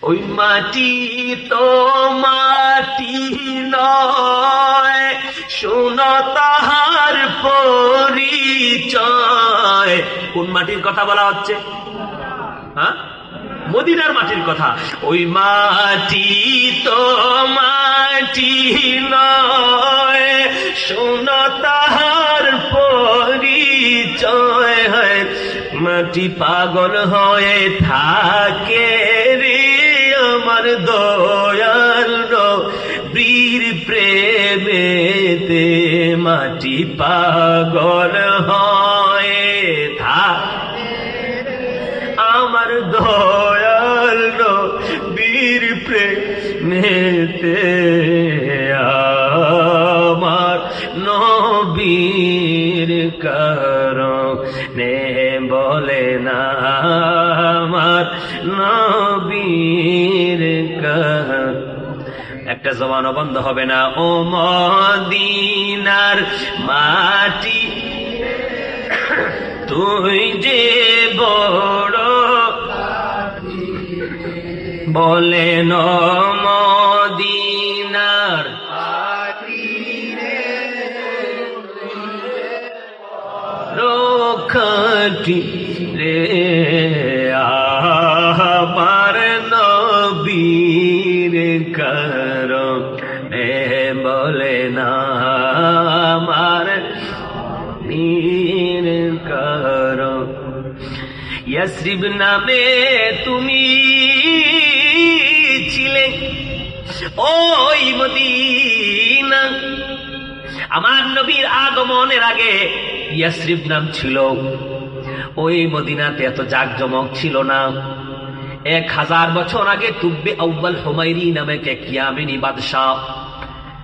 ওই মাটি তো মাটি নয়, শোনো তাহার পরিচয়। কোন মাটির কথা বলা হচ্ছে? হ্যাঁ, মদিনার মাটির কথা। ওই মাটি তো মাটি নয়, শোনো তাহার পরিচয়। হয় মাটি পাগল হয়ে থাকে রে আমার দয়াল নবীর প্রেমেতে, মাটি পাগল হয়ে থাকে আমার দয়াল নবীর প্রেমেতে, আমার নবীর কারণে বলে না, আমার নবীর একটা জবানও বন্ধ হবে না। ও মদিনার মাটি তুই যে বড়, বলেন মদিনার রক্ষাটি রে আমার নবীর কারণে বলে না, আমার নীর কারণ। ইয়াসরিব নামে তুমি ছিলে ওই মদিনা, আমার নবীর আগমনের আগে ইয়াসরিব নাম ছিল। ওই মদিনাতে এত জাকজমক ছিল না। 1000 বছর আগে তুব্বে আউয়াল হুমায়রি নামে এক ইয়ামেনি বাদশাহ